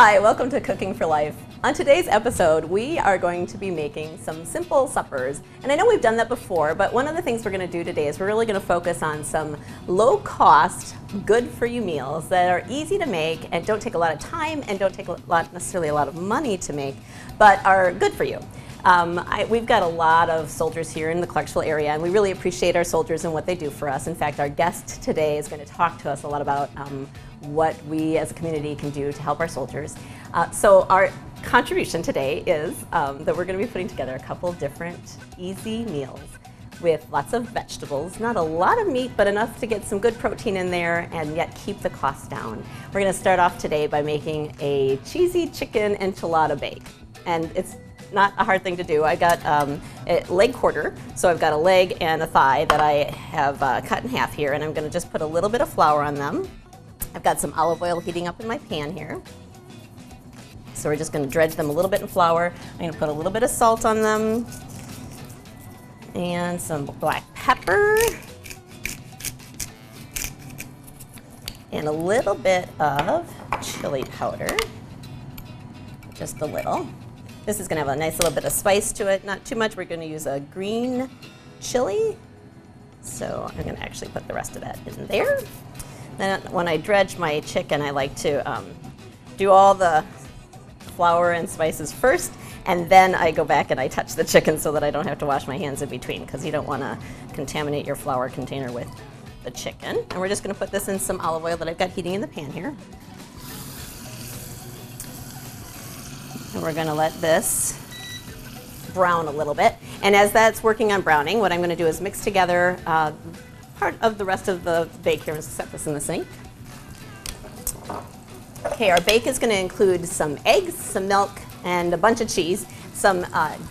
Hi, welcome to Cooking for Life. On today's episode, we are going to be making some simple suppers. And I know we've done that before, but one of the things we're going to do today is we're really going to focus on some low-cost, good-for-you meals that are easy to make and don't take a lot of time and don't take necessarily a lot of money to make, but are good for you. We've got a lot of soldiers here in the Clarksville area, and we really appreciate our soldiers and what they do for us. In fact, our guest today is going to talk to us a lot about what we as a community can do to help our soldiers. So our contribution today is that we're going to be putting together a couple different easy meals with lots of vegetables, not a lot of meat, but enough to get some good protein in there and yet keep the cost down. We're going to start off today by making a cheesy chicken enchilada bake. And it's not a hard thing to do. I got a leg quarter, so I've got a leg and a thigh that I have cut in half here, and I'm going to just put a little bit of flour on them. I've got some olive oil heating up in my pan here. So we're just going to dredge them a little bit in flour. I'm going to put a little bit of salt on them and some black pepper and a little bit of chili powder, just a little. This is going to have a nice little bit of spice to it, not too much. We're going to use a green chili, so I'm going to actually put the rest of that in there. Then when I dredge my chicken, I like to do all the flour and spices first, and then I go back and I touch the chicken so that I don't have to wash my hands in between, because you don't want to contaminate your flour container with the chicken. And we're just going to put this in some olive oil that I've got heating in the pan here. And we're going to let this brown a little bit. And as that's working on browning, what I'm going to do is mix together part of the rest of the bake here. Let's set this in the sink. Okay, our bake is going to include some eggs, some milk, and a bunch of cheese, some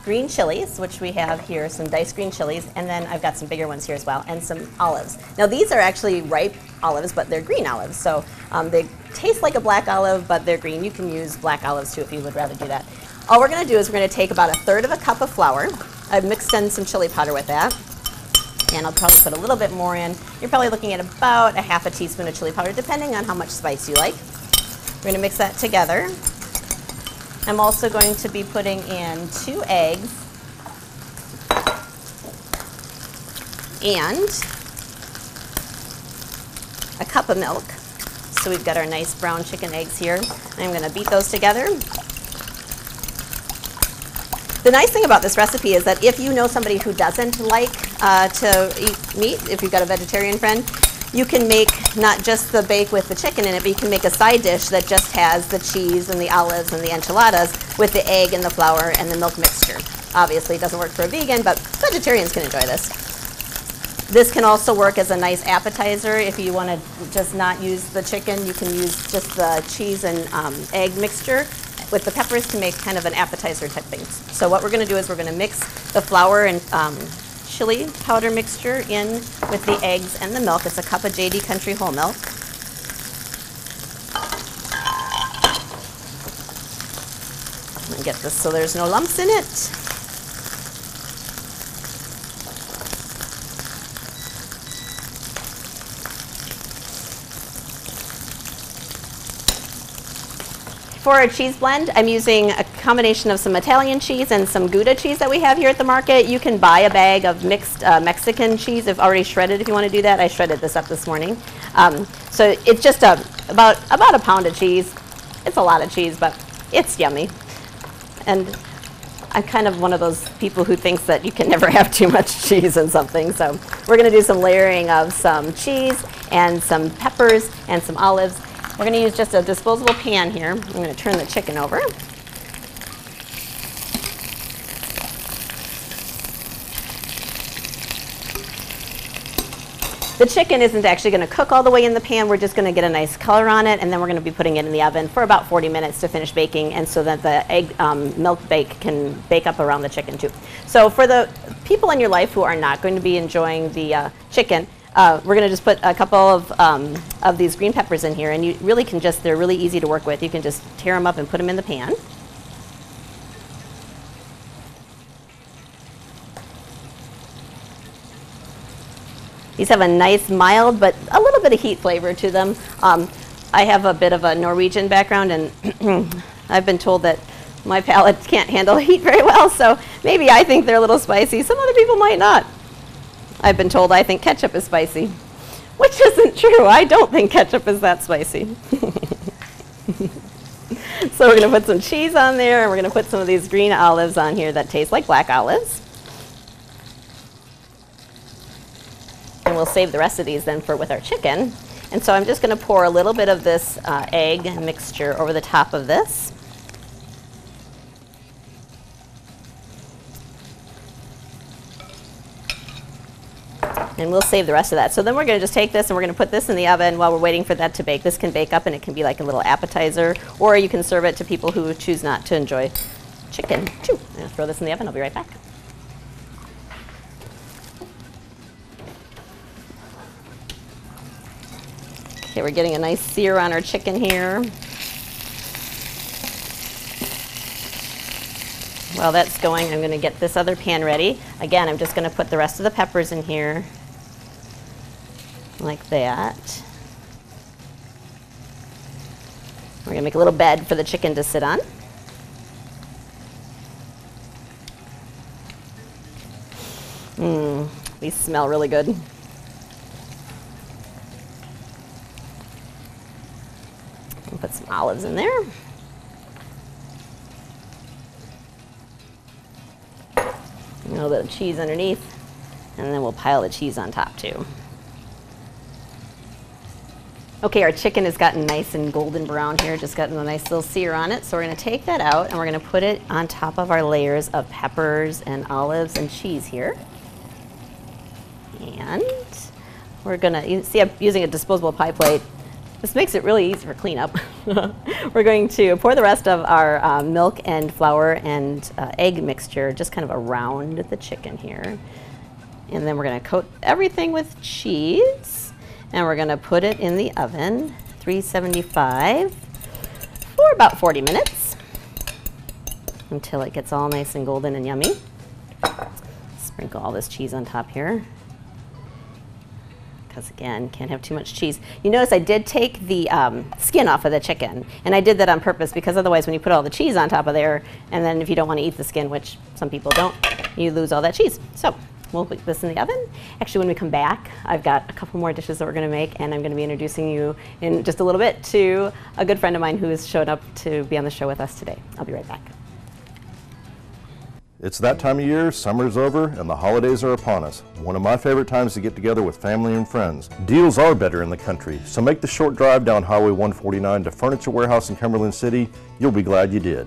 green chilies, which we have here, some diced green chilies, and then I've got some bigger ones here as well, and some olives. Now these are actually ripe olives, but they're green olives, so they taste like a black olive, but they're green. You can use black olives too if you would rather do that. All we're going to do is we're going to take about 1/3 of a cup of flour. I've mixed in some chili powder with that, and I'll probably put a little bit more in. You're probably looking at about 1/2 teaspoon of chili powder, depending on how much spice you like. We're going to mix that together. I'm also going to be putting in 2 eggs and a cup of milk. So we've got our nice brown chicken eggs here. I'm going to beat those together. The nice thing about this recipe is that if you know somebody who doesn't like to eat meat, if you've got a vegetarian friend, you can make not just the bake with the chicken in it, but you can make a side dish that just has the cheese and the olives and the enchiladas with the egg and the flour and the milk mixture. Obviously, it doesn't work for a vegan, but vegetarians can enjoy this. This can also work as a nice appetizer. If you want to just not use the chicken, you can use just the cheese and egg mixture with the peppers to make kind of an appetizer type thing. So what we're going to do is we're going to mix the flour and chili powder mixture in with the eggs and the milk. It's a cup of JD Country whole milk. I'm going to get this so there's no lumps in it. For our cheese blend, I'm using a combination of some Italian cheese and some Gouda cheese that we have here at the market. You can buy a bag of mixed Mexican cheese, if already shredded, if you want to do that. I shredded this up this morning. So it's just about a pound of cheese. It's a lot of cheese, but it's yummy. And I'm kind of one of those people who thinks that you can never have too much cheese in something. So we're going to do some layering of some cheese and some peppers and some olives. We're going to use just a disposable pan here. I'm going to turn the chicken over. The chicken isn't actually going to cook all the way in the pan. We're just going to get a nice color on it, and then we're going to be putting it in the oven for about 40 minutes to finish baking, and so that the egg milk bake can bake up around the chicken too. So for the people in your life who are not going to be enjoying the chicken, we're going to just put a couple of these green peppers in here, and you really can just, they're really easy to work with. You can just tear them up and put them in the pan. These have a nice mild but a little bit of heat flavor to them. I have a bit of a Norwegian background, and I've been told that my palate can't handle heat very well, so maybe I think they're a little spicy. Some other people might not. I've been told I think ketchup is spicy, which isn't true. I don't think ketchup is that spicy. So we're going to put some cheese on there, and we're going to put some of these green olives on here that taste like black olives. And we'll save the rest of these then for with our chicken. And so I'm just going to pour a little bit of this egg mixture over the top of this. And we'll save the rest of that. So then we're going to just take this and we're going to put this in the oven while we're waiting for that to bake. This can bake up and it can be like a little appetizer, or you can serve it to people who choose not to enjoy chicken. I'm going to throw this in the oven. I'll be right back. Okay, we're getting a nice sear on our chicken here. While that's going, I'm going to get this other pan ready. Again, I'm just going to put the rest of the peppers in here, like that. We're going to make a little bed for the chicken to sit on. These smell really good. Put some olives in there. A little bit of cheese underneath, and then we'll pile the cheese on top too. Okay, our chicken has gotten nice and golden brown here, just gotten a nice little sear on it. So we're going to take that out and we're going to put it on top of our layers of peppers and olives and cheese here. And we're going to, you see I'm using a disposable pie plate. This makes it really easy for cleanup. We're going to pour the rest of our milk and flour and egg mixture just kind of around the chicken here. And then we're going to coat everything with cheese. And we're going to put it in the oven, 375, for about 40 minutes until it gets all nice and golden and yummy. Sprinkle all this cheese on top here, because again, can't have too much cheese. You notice I did take the skin off of the chicken, and I did that on purpose because otherwise when you put all the cheese on top of there, and then if you don't want to eat the skin, which some people don't, you lose all that cheese. So we'll put this in the oven. Actually, when we come back, I've got a couple more dishes that we're going to make, and I'm going to be introducing you in just a little bit to a good friend of mine who has showed up to be on the show with us today. I'll be right back. It's that time of year, summer's over, and the holidays are upon us. One of my favorite times to get together with family and friends. Deals are better in the country, so make the short drive down Highway 149 to Furniture Warehouse in Cumberland City. You'll be glad you did.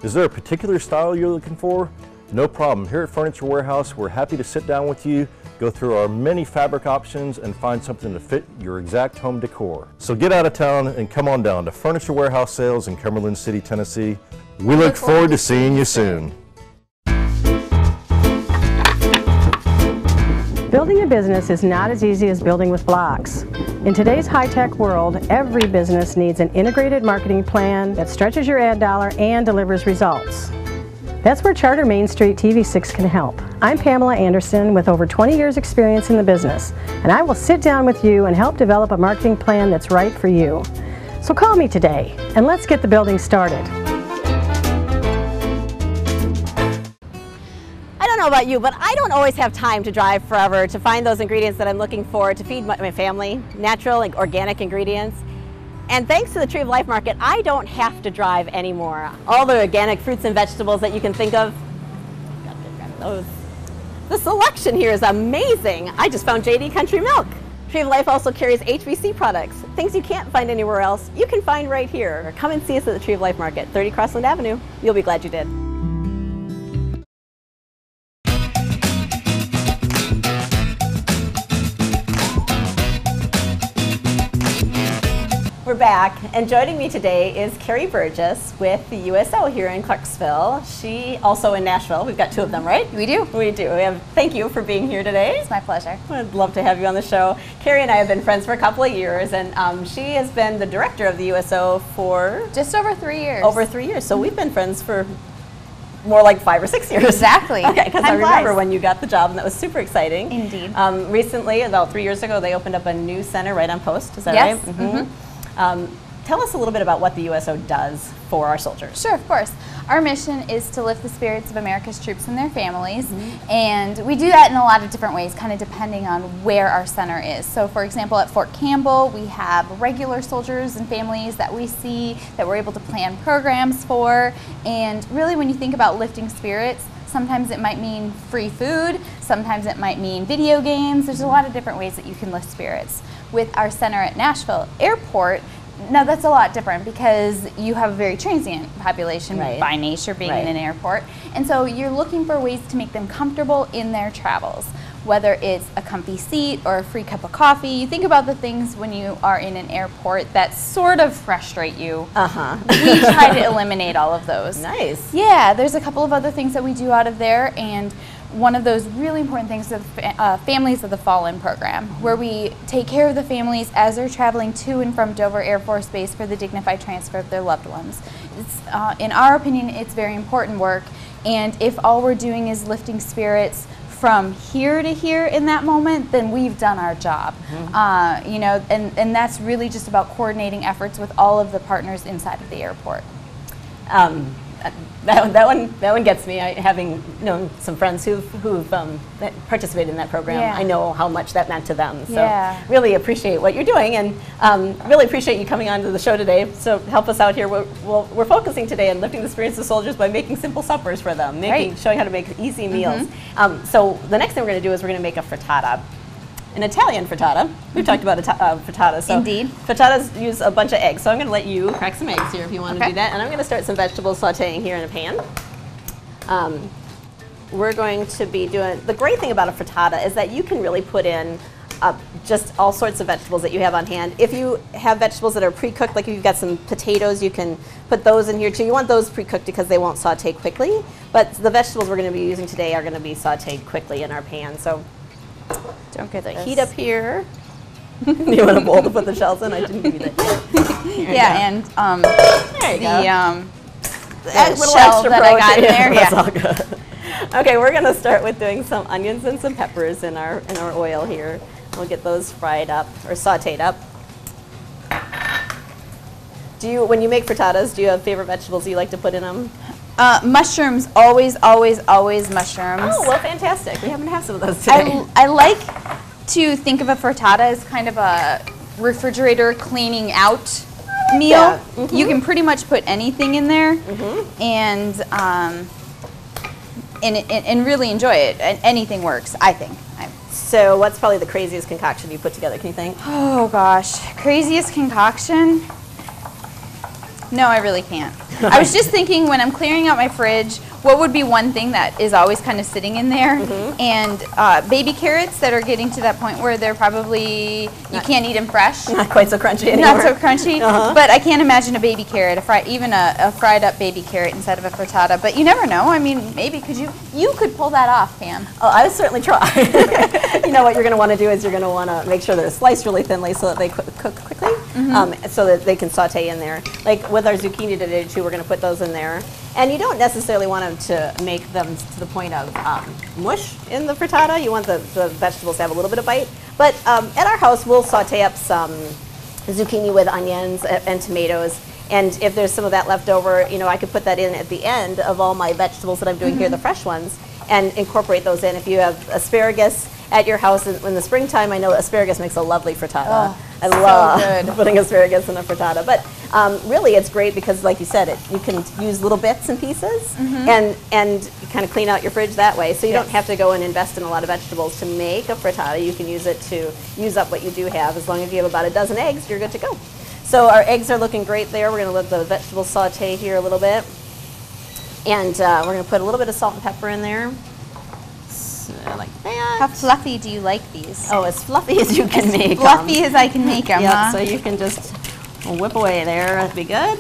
Is there a particular style you're looking for? No problem. Here at Furniture Warehouse, we're happy to sit down with you, go through our many fabric options, and find something to fit your exact home decor. So get out of town and come on down to Furniture Warehouse Sales in Cumberland City, Tennessee. We look forward to seeing you soon. Building a business is not as easy as building with blocks. In today's high-tech world, every business needs an integrated marketing plan that stretches your ad dollar and delivers results. That's where Charter Main Street TV6 can help. I'm Pamela Anderson with over 20 years experience in the business, and I will sit down with you and help develop a marketing plan that's right for you. So call me today, and let's get the building started. I don't know about you, but I don't always have time to drive forever to find those ingredients that I'm looking for to feed my family, natural and organic ingredients. And thanks to the Tree of Life Market, I don't have to drive anymore. All the organic fruits and vegetables that you can think of, those. The selection here is amazing. I just found JD Country Milk. Tree of Life also carries HBC products. Things you can't find anywhere else, you can find right here. Come and see us at the Tree of Life Market, 30 Crossland Avenue. You'll be glad you did. We're back, and joining me today is Kari Burgess with the USO here in Clarksville. She also in Nashville. We've got two of them, right? We do. We do. Thank you for being here today. It's my pleasure. I'd love to have you on the show. Kari and I have been friends for a couple of years, and she has been the director of the USO for just over 3 years. Over 3 years. So we've been friends for more like 5 or 6 years. Exactly. Okay, because I remember when you got the job, and that was super exciting. Indeed. Recently, about 3 years ago, they opened up a new center right on Post. Is that yes. right? Mm-hmm. Tell us a little bit about what the USO does for our soldiers. Sure, of course. Our mission is to lift the spirits of America's troops and their families, and we do that in a lot of different ways, kind of depending on where our center is. So for example, at Fort Campbell, we have regular soldiers and families that we see that we're able to plan programs for, and really when you think about lifting spirits, sometimes it might mean free food, sometimes it might mean video games. There's a lot of different ways that you can lift spirits. With our center at Nashville Airport, now that's a lot different because you have a very transient population by nature being in an airport, and so you're looking for ways to make them comfortable in their travels, whether it's a comfy seat or a free cup of coffee. You think about the things when you are in an airport that sort of frustrate you. We try to eliminate all of those. Nice. Yeah, there's a couple of other things that we do out of there, and one of those really important things is Families of the Fallen program, where we take care of the families as they're traveling to and from Dover Air Force Base for the dignified transfer of their loved ones. It's, in our opinion, it's very important work, and if all we're doing is lifting spirits from here to here in that moment, then we've done our job. You know, and that's really just about coordinating efforts with all of the partners inside of the airport. That one gets me. Having known some friends who've participated in that program, I know how much that meant to them. So really appreciate what you're doing, and really appreciate you coming on to the show today. So help us out here. We're focusing today on lifting the spirits of soldiers by making simple suppers for them, showing how to make easy meals. So the next thing we're going to do is we're going to make a frittata. An Italian frittata. We've talked about frittata. So indeed. Frittatas use a bunch of eggs. So I'm going to let you crack some eggs here if you want to do that. And I'm going to start some vegetable sauteing here in a pan. We're going to be doing, the great thing about a frittata is that you can really put in just all sorts of vegetables that you have on hand. If you have vegetables that are pre-cooked, like if you've got some potatoes, you can put those in here too. You want those pre-cooked because they won't saute quickly. But the vegetables we're going to be using today are going to be sauteed quickly in our pan. So don't get the heat up here. You want a bowl to put the shells in? I didn't give you that. And there you go. The shell that I got in there. That's all good. Okay, we're going to start with doing some onions and some peppers in our oil here. We'll get those fried up or sauteed up. When you make frittatas, do you have favorite vegetables you like to put in them? Mushrooms, always mushrooms. Oh, well, fantastic. We happen to have some of those today. I like to think of a frittata as kind of a refrigerator cleaning out meal. You can pretty much put anything in there and really enjoy it. Anything works, I think. So what's probably the craziest concoction you put together, can you think? Oh gosh, craziest concoction? No, I really can't. I was just thinking when I'm clearing out my fridge, what would be one thing that is always kind of sitting in there? And baby carrots that are getting to that point where they're probably, you can't eat them fresh. Not quite so crunchy anymore. Not so crunchy, but I can't imagine a baby carrot, even a fried up baby carrot inside of a frittata. But you never know. I mean, maybe you could pull that off, Pam. Oh, I would certainly try. You know what you're going to want to do is you're going to want to make sure they're sliced really thinly so that they cook quickly, so that they can saute in there. Like with our zucchini today too, we're going to put those in there. And you don't necessarily want them to make them to the point of mush in the frittata. You want the vegetables to have a little bit of bite. But at our house, we'll saute up some zucchini with onions and tomatoes. And if there's some of that left over, you know, I could put that in at the end of all my vegetables that I'm doing here, the fresh ones, and incorporate those in. If you have asparagus at your house in the springtime, I know asparagus makes a lovely frittata. I love putting asparagus in a frittata. But really, it's great because, like you said, you can use little bits and pieces and kind of clean out your fridge that way. So you don't have to go and invest in a lot of vegetables to make a frittata. You can use it to use up what you do have. As long as you have about a dozen eggs, you're good to go. So our eggs are looking great there. We're going to let the vegetables saute here a little bit. And we're going to put a little bit of salt and pepper in there. So, like that. How fluffy do you like these? Oh, as fluffy as you can make them. As fluffy as I can make them, Yep, so you can just whip away there. That'd be good.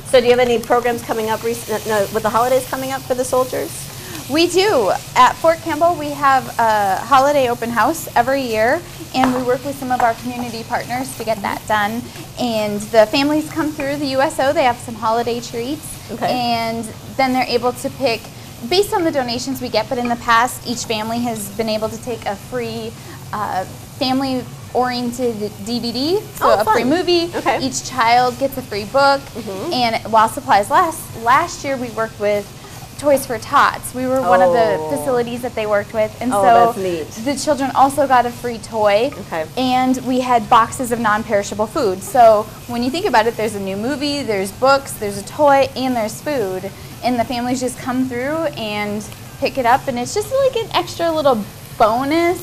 So do you have any programs coming up with the holidays coming up for the soldiers? We do. At Fort Campbell, we have a holiday open house every year, and we work with some of our community partners to get that done. And the families come through the USO. They have some holiday treats, and then they're able to pick based on the donations we get. But in the past, each family has been able to take a free family oriented DVD, so Oh, a free fun. movie. Okay. Each child gets a free book, and while supplies last year we worked with Toys for Tots. We were one of the facilities that they worked with, and Oh, so that's neat. the children also got a free toy. Okay. And we had boxes of non-perishable food. So when you think about it, there's a new movie, there's books, there's a toy, and there's food, and the families just come through and pick it up, and it's just like an extra little bonus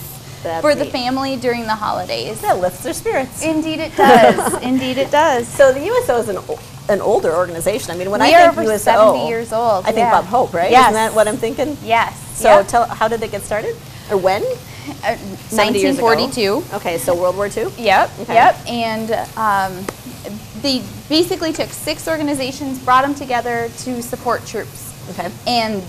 for the neat. family during the holidays. That lifts their spirits. Indeed it does. Indeed it does. So the USO is an older organization. I mean, when We I are think over USO, 70 years old. I think Bob Hope, right? Yes. Isn't that what I'm thinking? Yes. So Yep. how did it get started? Or when? 70 years ago? 1942. Okay, so World War II? Yep, Okay. yep. And they basically took 6 organizations, brought them together to support troops. Okay. And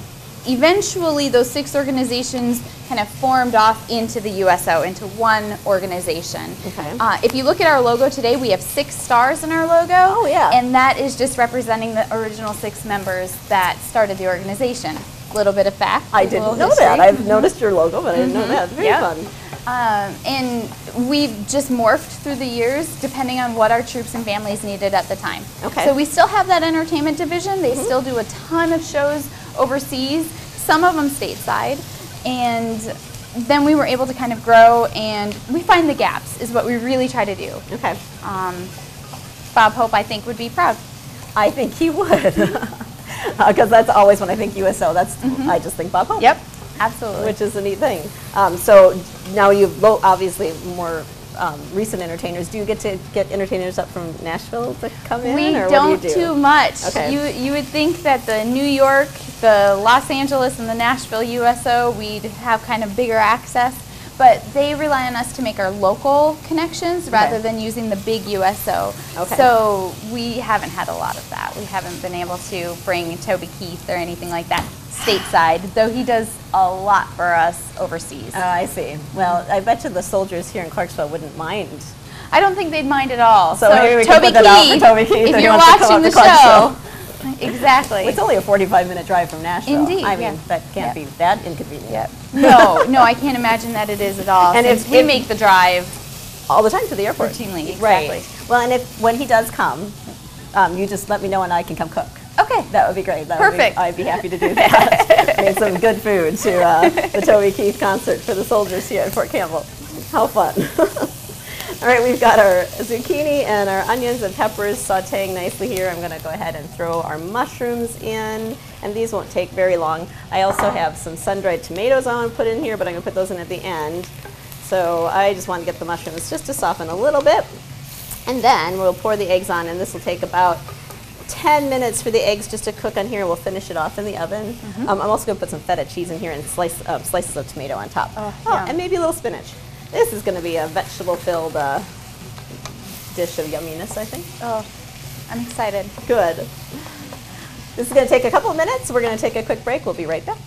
eventually those 6 organizations kind of formed off into the USO, into one organization. Okay. If you look at our logo today, we have 6 stars in our logo. Oh, yeah. And that is just representing the original 6 members that started the organization. A little bit of fact. I a little didn't know history. that. I've noticed your logo, but I didn't know that. Very Yep. fun. And we've just morphed through the years depending on what our troops and families needed at the time. Okay. So we still have that entertainment division. They still do a ton of shows overseas, some of them stateside. And then we were able to kind of grow, and we find the gaps is what we really try to do. Okay. Bob Hope, I think, would be proud. I think he would. Because that's always when I think USO, that's I just think Bob Hope. Yep, absolutely. Which is a neat thing. So now you've obviously more recent entertainers. Do you get to get entertainers up from Nashville to come in? We or don't what do you do? too much. Okay. You would think that the New York, the Los Angeles, and the Nashville USO, we'd have kind of bigger access, but they rely on us to make our local connections rather than using the big USO. Okay. So we haven't had a lot of that. We haven't been able to bring Toby Keith or anything like that stateside, though he does a lot for us overseas. I see. Well, I bet you the soldiers here in Clarksville wouldn't mind. I don't think they'd mind at all. So maybe we can Toby put that out for Keith, Toby Keith if if he you're wants to come watching up the to Clarksville. show, exactly. It's only a 45-minute drive from Nashville. Indeed, I mean, yeah. that can't be that inconvenient. Yep. No, I can't imagine that it is at all. And Since if- we if- make the drive All the time to the airport. routinely, Right. exactly. Well, and when he does come, you just let me know and I can come cook. Okay. That would be great. Perfect. I'd be happy to do that. Make some good food to the Toby Keith concert for the soldiers here at Fort Campbell. How fun. All right, we've got our zucchini and our onions and peppers sauteing nicely here. I'm going to go ahead and throw our mushrooms in, and these won't take very long. I also have some sun-dried tomatoes I want to put in here, but I'm going to put those in at the end. So I just want to get the mushrooms just to soften a little bit. And then we'll pour the eggs on, and this will take about 10 minutes for the eggs just to cook on here. We'll finish it off in the oven. I'm also going to put some feta cheese in here and slices of tomato on top. yum. And maybe a little spinach. This is going to be a vegetable-filled dish of yumminess, I think. Oh, I'm excited. Good. This is going to take a couple of minutes. We're going to take a quick break. We'll be right back.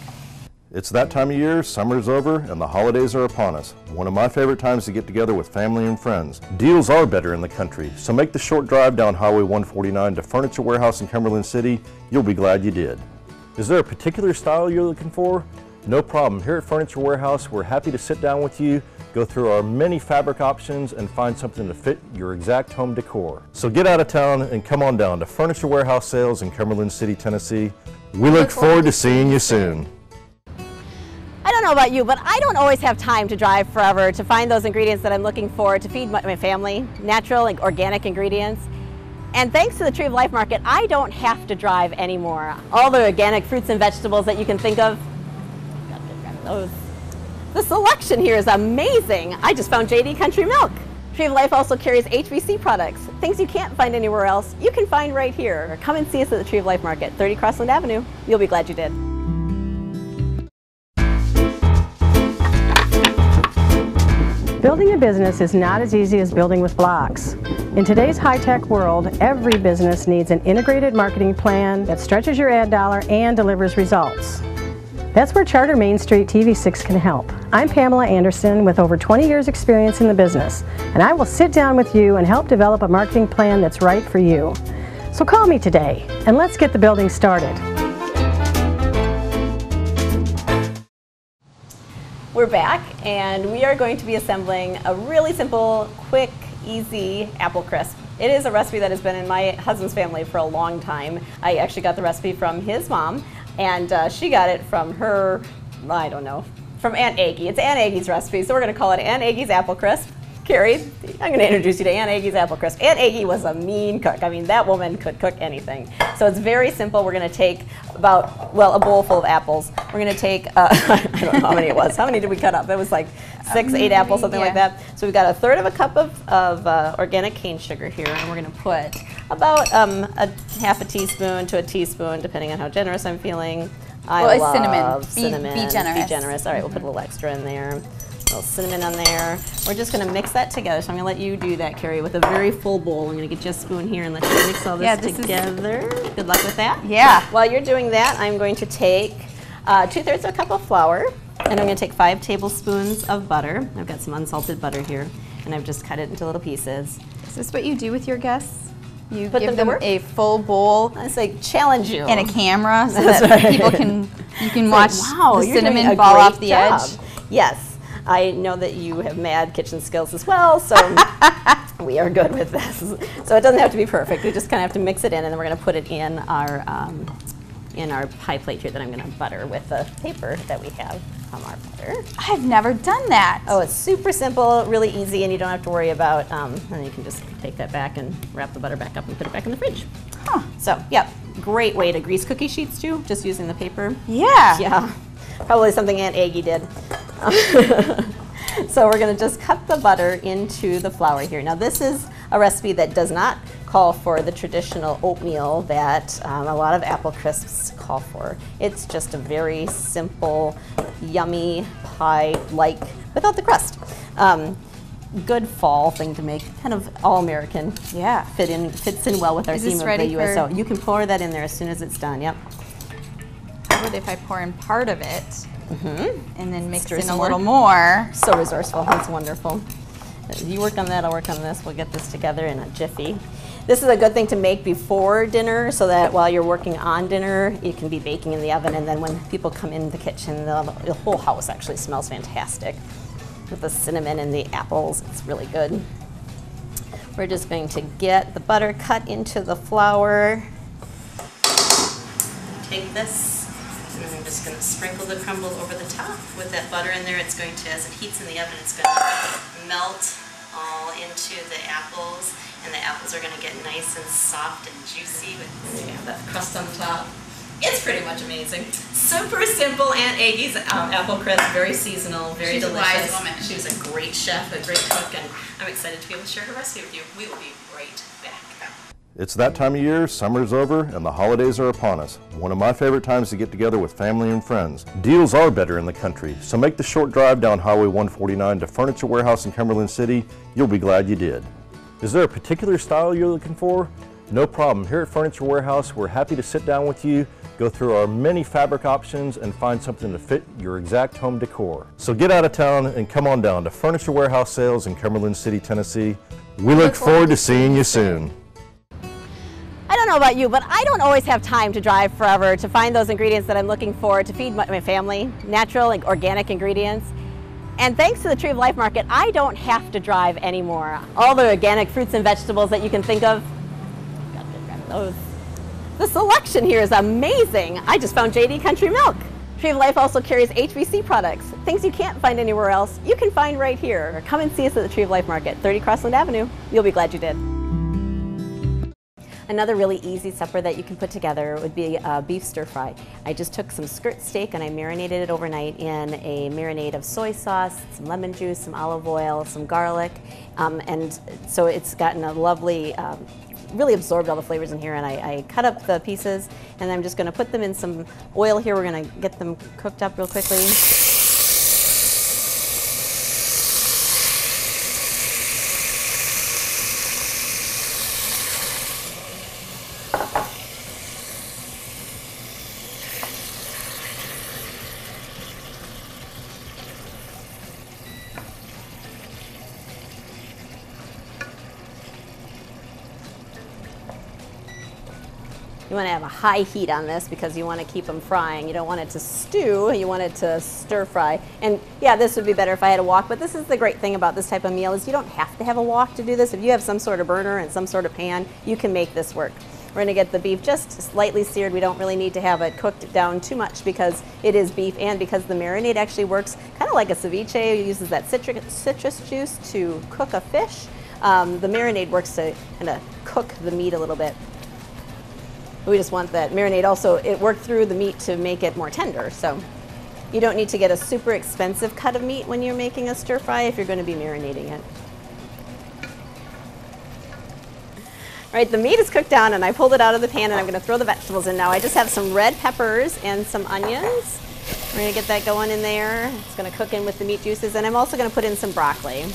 It's that time of year, summer's over, and the holidays are upon us. One of my favorite times to get together with family and friends. Deals are better in the country, so make the short drive down Highway 149 to Furniture Warehouse in Cumberland City. You'll be glad you did. Is there a particular style you're looking for? No problem. Here at Furniture Warehouse, we're happy to sit down with you, go through our many fabric options, and find something to fit your exact home decor. So get out of town and come on down to Furniture Warehouse Sales in Cumberland City, Tennessee. We look forward to seeing you soon. I don't know about you, but I don't always have time to drive forever to find those ingredients that I'm looking for to feed my family, natural and organic ingredients. And thanks to the Tree of Life Market, I don't have to drive anymore. All the organic fruits and vegetables that you can think of, those. The selection here is amazing. I just found JD Country Milk. Tree of Life also carries HVC products. Things you can't find anywhere else, you can find right here. Come and see us at the Tree of Life Market, 30 Crossland Avenue. You'll be glad you did. Building a business is not as easy as building with blocks. In today's high-tech world, every business needs an integrated marketing plan that stretches your ad dollar and delivers results. That's where Charter Main Street TV6 can help. I'm Pamela Anderson with over 20 years experience in the business, and I will sit down with you and help develop a marketing plan that's right for you. So call me today, and let's get the building started. We're back, and we are going to be assembling a really simple, quick, easy apple crisp. It is a recipe that has been in my husband's family for a long time. I actually got the recipe from his mom, and she got it from her, I don't know, from Aunt Aggie. It's Aunt Aggie's recipe, so we're going to call it Aunt Aggie's apple crisp. Carrie, I'm going to introduce you to Aunt Aggie's apple crisp. Aunt Aggie was a mean cook. I mean, that woman could cook anything. So it's very simple. We're going to take about, well, a bowl full of apples. We're going to take, I don't know how many it was. How many did we cut up? It was like 6, 8 apples, something like that. So we've got 1/3 of a cup of organic cane sugar here, and we're going to put about a half a teaspoon to a teaspoon, depending on how generous I'm feeling. I love cinnamon. Be generous. Be generous. All right, we'll put a little extra in there. A little cinnamon on there. We're just going to mix that together. So I'm going to let you do that, Carrie, with a very full bowl. I'm going to get you a spoon here and let you mix all this together. Good luck with that. Yeah. While you're doing that, I'm going to take 2/3 of a cup of flour, and I'm going to take 5 tablespoons of butter. I've got some unsalted butter here, and I've just cut it into little pieces. Is this what you do with your guests? You Put give them them a full bowl I say challenge you. and a camera so that people can watch wow, the you're doing cinnamon a fall great off the job. edge. Yes. I know that you have mad kitchen skills as well, so we are good with this. So it doesn't have to be perfect. We just kind of have to mix it in, and then we're going to put it in our pie plate here that I'm going to butter with the paper that we have from our butter. I've never done that. Oh, it's super simple, really easy, and you don't have to worry about, and you can just take that back and wrap the butter back up and put it back in the fridge. Huh. So, yeah, great way to grease cookie sheets too, just using the paper. Yeah. Yeah, probably something Aunt Aggie did. So we're going to just cut the butter into the flour here. Now this is a recipe that does not call for the traditional oatmeal that a lot of apple crisps call for. It's just a very simple, yummy pie, like without the crust. Good fall thing to make, kind of all American. Yeah. Fits in well with our theme of the USO. You can pour that in there as soon as it's done. Yep. How about if I pour in part of it? And then mix in a little more. So resourceful. That's wonderful. You work on that, I'll work on this. We'll get this together in a jiffy. This is a good thing to make before dinner so that while you're working on dinner, you can be baking in the oven, and then when people come in the kitchen, the whole house actually smells fantastic with the cinnamon and the apples. It's really good. We're just going to get the butter cut into the flour. Take this. And I'm just going to sprinkle the crumble over the top with that butter in there. It's going to, as it heats in the oven, it's going to melt all into the apples, and the apples are going to get nice and soft and juicy with that crust on top. It's pretty much amazing. Super simple Aunt Aggie's apple crisp, very seasonal, very delicious. She's a wise woman. She was a great chef, a great cook, and I'm excited to be able to share her recipe with you. We will be right back. It's that time of year, summer's over, and the holidays are upon us. One of my favorite times to get together with family and friends. Deals are better in the country, so make the short drive down Highway 149 to Furniture Warehouse in Cumberland City. You'll be glad you did. Is there a particular style you're looking for? No problem. Here at Furniture Warehouse, we're happy to sit down with you, go through our many fabric options, and find something to fit your exact home decor. So get out of town and come on down to Furniture Warehouse Sales in Cumberland City, Tennessee. We look forward to seeing you soon. I don't know about you, but I don't always have time to drive forever to find those ingredients that I'm looking for to feed my family, natural and organic ingredients. And thanks to the Tree of Life Market, I don't have to drive anymore. All the organic fruits and vegetables that you can think of, got to grab those. The selection here is amazing. I just found JD Country Milk. Tree of Life also carries HBC products. Things you can't find anywhere else, you can find right here. Come and see us at the Tree of Life Market, 30 Crossland Avenue. You'll be glad you did. Another really easy supper that you can put together would be a beef stir fry. I just took some skirt steak and I marinated it overnight in a marinade of soy sauce, some lemon juice, some olive oil, some garlic, and so it's gotten a lovely, really absorbed all the flavors in here, and I cut up the pieces, and I'm just going to put them in some oil here. We're going to get them cooked up real quickly. You want to have a high heat on this because you want to keep them frying. You don't want it to stew, you want it to stir fry. And yeah, this would be better if I had a wok, but this is the great thing about this type of meal is you don't have to have a wok to do this. If you have some sort of burner and some sort of pan, you can make this work. We're going to get the beef just slightly seared. We don't really need to have it cooked down too much because it is beef and because the marinade actually works kind of like a ceviche. It uses that citrus juice to cook a fish. The marinade works to kind of cook the meat a little bit. We just want that marinade also, it worked through the meat to make it more tender. So you don't need to get a super expensive cut of meat when you're making a stir fry if you're going to be marinating it. All right, the meat is cooked down and I pulled it out of the pan and I'm going to throw the vegetables in now. I just have some red peppers and some onions. We're going to get that going in there. It's going to cook in with the meat juices, and I'm also going to put in some broccoli.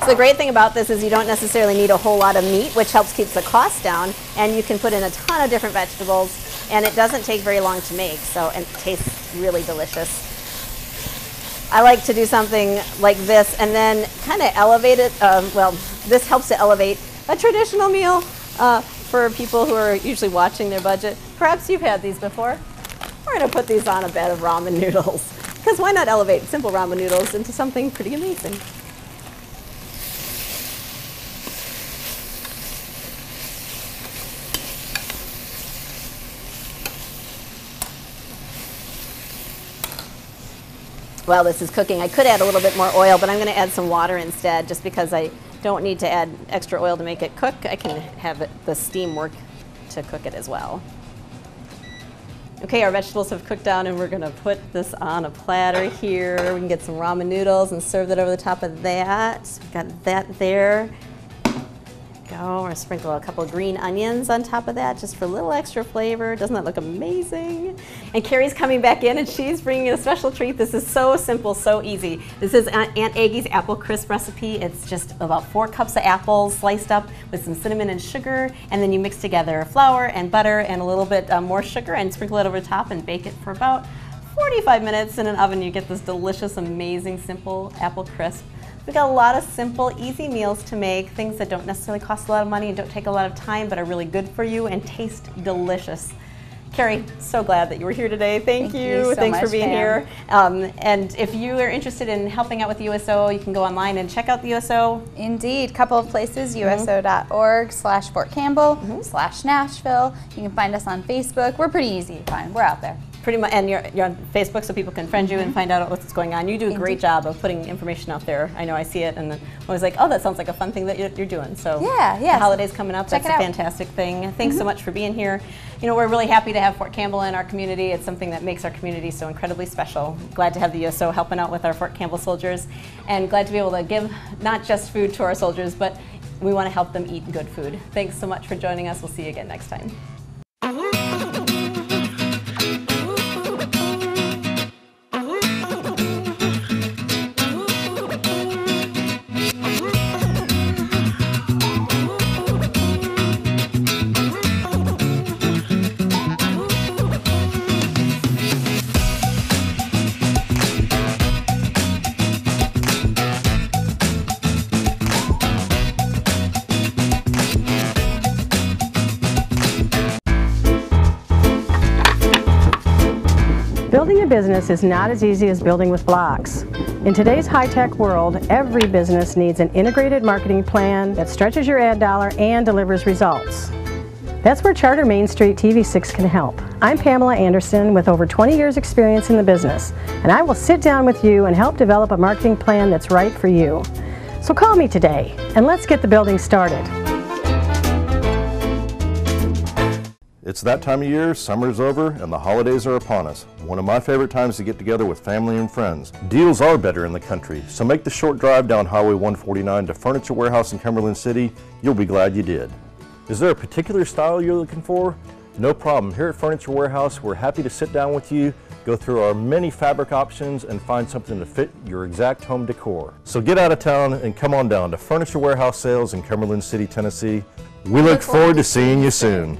So the great thing about this is you don't necessarily need a whole lot of meat, which helps keep the cost down, and you can put in a ton of different vegetables, and it doesn't take very long to make, and it tastes really delicious. I like to do something like this and then kind of elevate it. Well, this helps to elevate a traditional meal for people who are usually watching their budget. Perhaps you've had these before. We're going to put these on a bed of ramen noodles, because why not elevate simple ramen noodles into something pretty amazing? While this is cooking, I could add a little bit more oil, but I'm going to add some water instead, just because I don't need to add extra oil to make it cook. I can have the steam work to cook it as well. Okay, our vegetables have cooked down, and we're going to put this on a platter here. We can get some ramen noodles and serve that over the top of that. So we've got that there. We're going to sprinkle a couple of green onions on top of that just for a little extra flavor. Doesn't that look amazing? And Kari's coming back in and she's bringing a special treat. This is so simple, so easy. This is Aunt Aggie's apple crisp recipe. It's just about 4 cups of apples sliced up with some cinnamon and sugar, and then you mix together flour and butter and a little bit more sugar and sprinkle it over the top and bake it for about 45 minutes in an oven. You get this delicious, amazing, simple apple crisp. We've got a lot of simple, easy meals to make, things that don't necessarily cost a lot of money and don't take a lot of time, but are really good for you and taste delicious. Kari, so glad that you were here today. Thank you. So Thanks much, for being Pam. here. And if you are interested in helping out with the USO, you can go online and check out the USO. Indeed, couple of places, uso.org/Fort Campbell/Nashville. You can find us on Facebook. We're pretty easy to find. We're out there. Pretty much, and you're on Facebook so people can friend you and find out what's going on. You do a great job of putting information out there. I know I see it, and then I was like, oh, that sounds like a fun thing that you're doing. So yeah. The holidays coming up, that's a fantastic thing. Thanks so much for being here. You know, we're really happy to have Fort Campbell in our community. It's something that makes our community so incredibly special. Glad to have the USO helping out with our Fort Campbell soldiers, and glad to be able to give not just food to our soldiers, but we want to help them eat good food. Thanks so much for joining us. We'll see you again next time. Building a business is not as easy as building with blocks. In today's high-tech world, every business needs an integrated marketing plan that stretches your ad dollar and delivers results. That's where Charter Main Street TV6 can help. I'm Pamela Anderson with over 20 years experience in the business, and I will sit down with you and help develop a marketing plan that's right for you. So call me today, and let's get the building started. It's that time of year, summer's over, and the holidays are upon us. One of my favorite times to get together with family and friends. Deals are better in the country, so make the short drive down Highway 149 to Furniture Warehouse in Cumberland City. You'll be glad you did. Is there a particular style you're looking for? No problem. Here at Furniture Warehouse, we're happy to sit down with you, go through our many fabric options, and find something to fit your exact home decor. So get out of town and come on down to Furniture Warehouse Sales in Cumberland City, Tennessee. We look forward to seeing you soon.